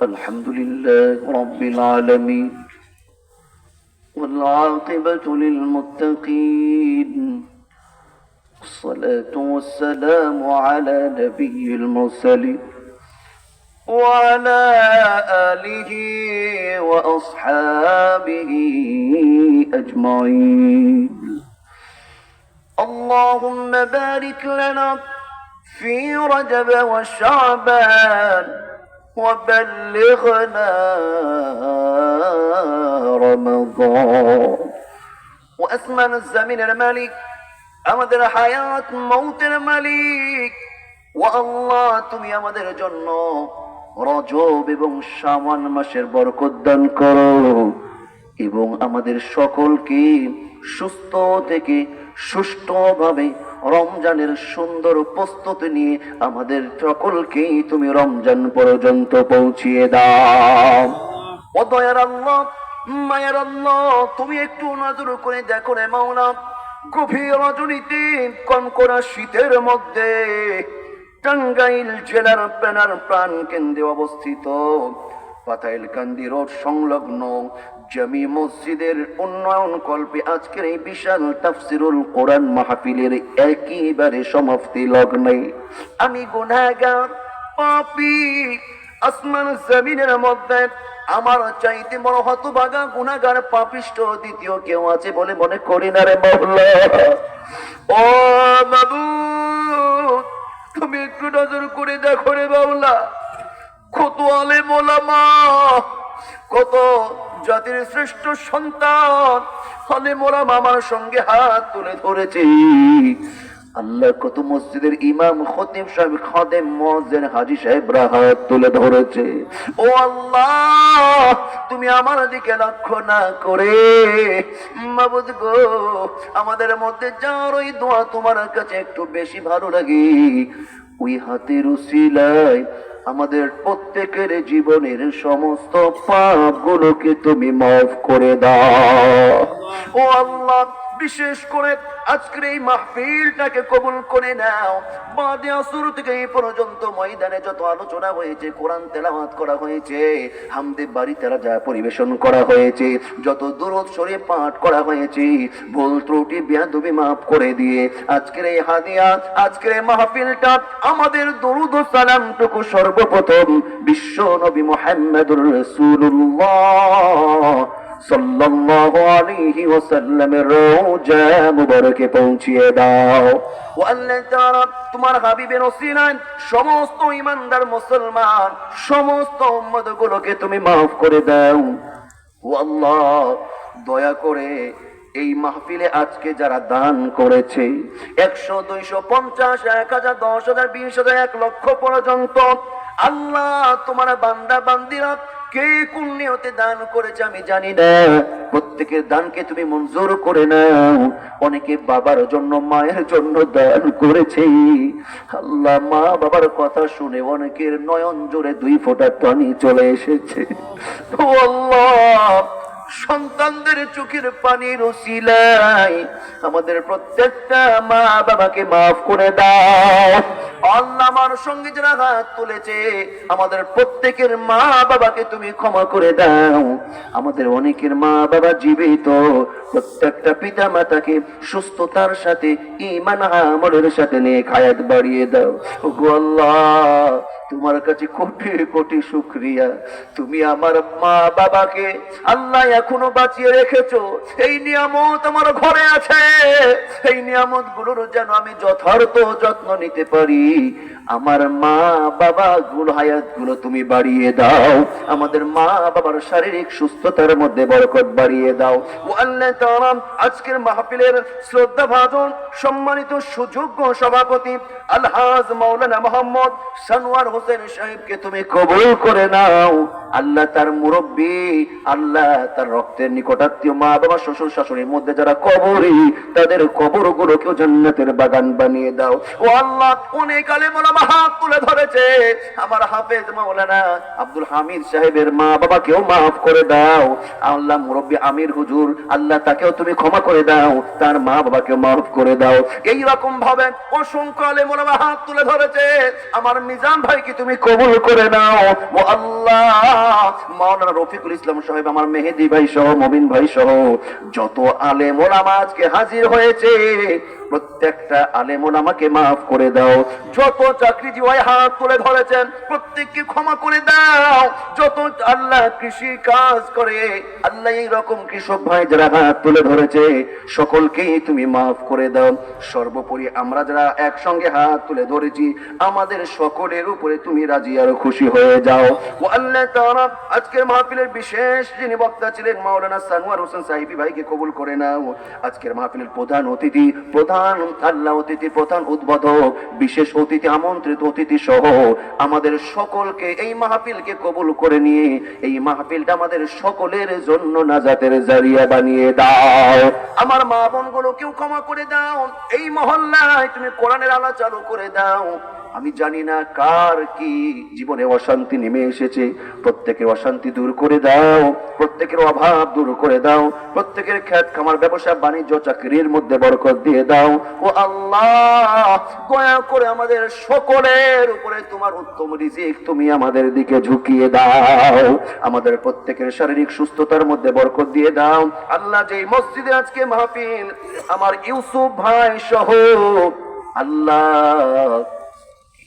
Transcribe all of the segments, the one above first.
الحمد لله رب العالمين والعاقبة للمتقين الصلاة والسلام على نبي المرسلين وعلى آله وأصحابه أجمعين اللهم بارك لنا في رجب وشعبان وبلغنا رمضان وأسمان الزمين الملك আমাদের হায়াত মৌতের মালিক ও আল্লাহ তুমি আমাদের জন্য রজব এবং শাবান মাসের বরকত দান করো এবং আমাদের সকলকে সুস্থ থেকে সুষ্ঠুভাবে রমজানের সুন্দর প্রস্তুতি নিয়ে আমাদের সকলকেই তুমি রমজান পর্যন্ত পৌঁছিয়ে দাও। ও দয়ার আল্লাহ, মায়ের আল্লাহ, তুমি একটু নজর করে দেখো রে মাওলা, গভীর রজনীতে কনকনা শীতের মধ্যে টাঙ্গাইল জেলার পেনার প্রাণ কেন্দ্রে অবস্থিত পাতাইলকান্দি রোড সংলগ্ন জামি মসজিদের উন্নয়ন কল্পে আজকের এই বিশাল তাফসিরুল কোরআন মাহফিলের একেবারে সমাপ্তি লগ্নে আমি গুনাহগার পাপী, আসমান জমিনের মধ্যে আমার চাইতে বড় হতভাগা গুনাহগার পাপিষ্ঠ দ্বিতীয় কেউ আছে বলে মনে করি না রে মাওলা। ও মাবুদ, তুমি একটু নজর করে দেখো রে মাওলা, কত আলেম ওলামা, কত জাতির শ্রেষ্ঠ সন্তান আলেম ওলামা আমার সঙ্গে হাত তুলে ধরেছে। আল্লাহ, কত মসজিদের ইমাম, খতিব সাহেব, খাদেম, মুয়াজ্জিন, হাজী সাহেবরা হাত তুলে ধরেছে। ও আল্লাহ, তুমি আমার দিকে লক্ষ্য না করে মাবুদ গো, আমাদের মধ্যে যার ওই দোয়া তোমার কাছে একটু বেশি ভালো লাগে, ওই হাতের উসিলায় আমাদের প্রত্যেকের জীবনের সমস্ত পাপগুলোকে তুমি মাফ করে দাও। ও আল্লাহ, বিশেষ করে আজকের এই মাহফিলটাকে কবুল করে নাও। বাদে আসর থেকে এই পর্যন্ত ময়দানে যত আলোচনা হয়েছে, কোরআন তেলাওয়াত করা হয়েছে, হামদে বাড়ি তারা যা পরিবেশন করা হয়েছে, যত দুরূদ শরীফ পাঠ করা হয়েছে, ভুল ত্রুটি বেয়াদবি মাফ করে দিয়ে আজকের এই হাদিয়া, আজকের এই মাহফিলটা আমাদের দরুদ ও সালামটুকু সর্বপ্রথম বিশ্ব নবী মুহাম্মদুর রাসূলুল্লাহ সাল্লাল্লাহু আলাইহি ওয়াসাল্লামের রওজা মুবারকে পৌঁছিয়ে দাও। ও আল্লাহ তাআলা, তোমার হাবিবের ওসিলায় সমস্ত ঈমানদার মুসলমান, সমস্ত উম্মতগুলোকে তুমি maaf করে দাও। ও আল্লাহ, দয়া করে এই মাহফিলে আজকে যারা দান করেছে 100, 250, 1000, 10,000, 20,000, 1 লক্ষ পর্যন্ত, আল্লাহ তোমার বান্দা বান্দিরা কে কোন নিয়তে দান করেছে আমি জানি না, প্রত্যেকের দানকে তুমি মঞ্জুর করে নাও। অনেকে বাবার জন্য, মায়ের জন্য দান করেছে। আল্লাহ, মা বাবার কথা শুনে অনেকের নয়ন জোরে 2 ফোঁটা পানি চলে এসেছে। ও আল্লাহ, সন্তানদের চোখের পানির উসিলায় আমাদের প্রত্যেকটা মা বাবাকে মাফ করে দাও। আল্লাহ, আমার সঙ্গে যারা হাত তুলেছে আমাদের প্রত্যেকের মা বাবাকে তুমি ক্ষমা করে দাও। আমাদের অনেকের মা বাবা জীবিত, প্রত্যেকটা পিতা মাতাকে সুস্থতার সাথে ঈমান আমলের সাথে নিয়ে হায়াত বাড়িয়ে দাও। ওগো আল্লাহ, তোমার কাছে কোটি কোটি শুকরিয়া, তুমি আমার মা বাবাকে আল্লাহ এখনো বাঁচিয়ে রেখেছো। এই নিয়ামত আমার ঘরে আছে, এই নিয়ামত গুলোর যেন আমি যথার্থ যত্ন নিতে পারি। আমার মা বাবা গুলো হায়াত গুলো তুমি বাড়িয়ে দাও, আমাদের মা বাবার শারীরিক সুস্থতার মধ্যে বরকত বাড়িয়ে দাও। ও আল্লাহ তাআলা, আজকের মাহফিলের শ্রদ্ধাভাজন সম্মানিত সুযোগ্য সভাপতি আলহাজ মাওলানা মোহাম্মদ সানোয়ার হোসেন সাহেবকে তুমি কবুল করে নাও। আল্লাহ তার মুরব্বী, আল্লাহ তার রক্তের নিকটাত্মীয় মা বাবা শ্বশুর শাশুড়ির মধ্যে যারা কবরী, তাদের কবরগুলোকেও জান্নাতের বাগান বানিয়ে দাও। ও আল্লাহ, অনেক আলেম ওলামা হাত তুলে ধরেছে, আমার হাফেজ মাওলানা আব্দুল হামিদ সাহেবের মা বাবাকেও মাফ করে দাও। আল্লাহ মুরব্বী আমির হুজুর, আল্লাহ তাকেও তুমি ক্ষমা করে দাও, তার মা বাবাকেও মাফ করে দাও। এই রকম ভাবে অসংখ্য আলেম ওলামা হাত তুলে ধরেছে, আমার মিজান ভাইকে তুমি কবুল করে নাও। ও আল্লাহ, মাওলানা রফিকুল ইসলাম সাহেব, আমার মেহেদি ভাই সহ, মবিন ভাই সহ যত আলেম ওলামা আজকে হাজির হয়েছে, প্রত্যেকটা আলেম ওলামাকে মাফ করে দাও। যত চাকরিজীবী হাত তুলে ধরেছেন, প্রত্যেককে ক্ষমা করে দাও। যত আল্লাহ কৃষি কাজ করে, আল্লাহ এই রকম কৃষক ভাই যারা হাত তুলে ধরেছে, সকলকেই তুমি মাফ করে দাও। সর্বোপরি আমরা যারা একসঙ্গে হাত তুলে ধরেছি, আমাদের সকলের উপরে তুমি রাজি আর খুশি হয়ে যাও। ও আল্লাহ তাআলা, আজকের মাহফিলের বিশেষ যিনি বক্তা ছিলেন মাওলানা সানোয়ার হোসেন সাহিবী ভাইকে কবুল করে নাও। আজকের মাহফিলের প্রধান অতিথি, প্রধান আল্লাহ অতিথি, প্রধান উদ্বোধক, বিশেষ অতিথি, আমন্ত্রিত অতিথি সহ আমাদের সকলকে এই মাহফিলকে কবুল করে নিয়ে এই মাহফিলটা আমাদের সকলের জন্য নাজাতের জারিয়া বানিয়ে দাও। আমার মা বোনগুলোকেও ক্ষমা করে দাও। এই মহল্লায় তুমি কোরআনের আলো চালু করে দাও। আমি জানি না কার কি জীবনে অশান্তি নেমে এসেছে, প্রত্যেকের অশান্তি দূর করে দাও, প্রত্যেকের অভাব দূর করে দাও, প্রত্যেকের খেত খামার ব্যবসা বাণিজ্য চাকরির মধ্যে বরকত দিয়ে দাও। ও আল্লাহ, দয়া করে আমাদের সকলের উপরে তোমার উত্তম রিজিক তুমি আমাদের দিকে ঝুঁকিয়ে দাও। আমাদের প্রত্যেকের শারীরিক সুস্থতার মধ্যে বরকত দিয়ে দাও। আল্লাহ, যে মসজিদে আজকে মাহফিল, আমার ইউসুফ ভাই সহ আল্লাহ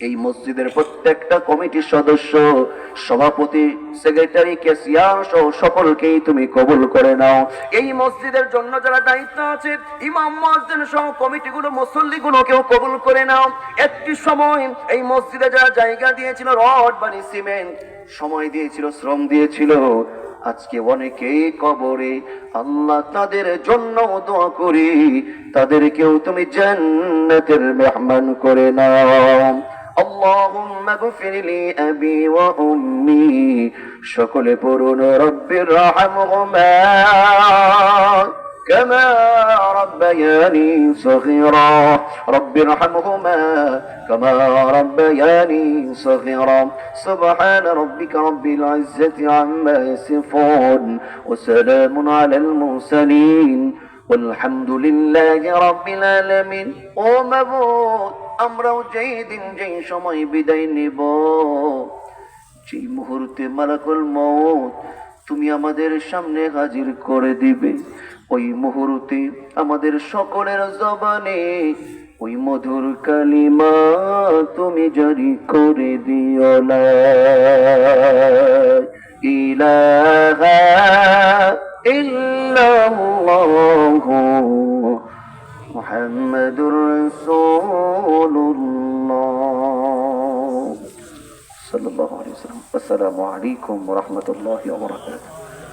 এই মসজিদের প্রত্যেকটা কমিটির সদস্য, সভাপতি, সেক্রেটারি, ক্যাশিয়ার সহ সকলকেই তুমি কবুল করে নাও। এই মসজিদের জন্য যারা দায়িত্ব আছে, ইমাম, মুয়াজ্জিন সহ কমিটিগুলো, মুসল্লিগুলোকেও কবুল করে নাও। একটি সময় এই মসজিদে যারা জায়গা দিয়েছিল, রড বালি সিমেন্ট সময় দিয়েছিল, শ্রম দিয়েছিল, আজকে অনেকেই কবরে, আল্লাহ তাদের জন্য দোয়া করি, তাদেরকেও তুমি জান্নাতের মেহমান করে নাও। اللهم اغفر لي أبي وأمي সকলে পড়ুন রব্বির রহমহুমা كما ربياني صغيرا رب ارحمهما كما ربياني صغيرا سبحان ربك رب العزة عما يصفون وسلام على المرسلين والحمد لله رب العالمين ও মাবুদ, আমরাও যেই দিন যেই সময় বিদায় নেব, যেই মুহূর্তে মালাকুল মউত তুমি আমাদের সামনে হাজির করে দিবে, ওই মুহূর্তে আমাদের সকলের জবানে ওই মধুর কালিমা তুমি জারি করে দিও, লা ইলাহা ইল্লাল্লাহু মুহাম্মাদুর রাসূলুল্লাহ সাল্লাল্লাহু আলাইহি ওয়াসাল্লাম। আসসালামু আলাইকুম ওয়া রাহমাতুল্লাহি ওয়া বারাকাতুহু।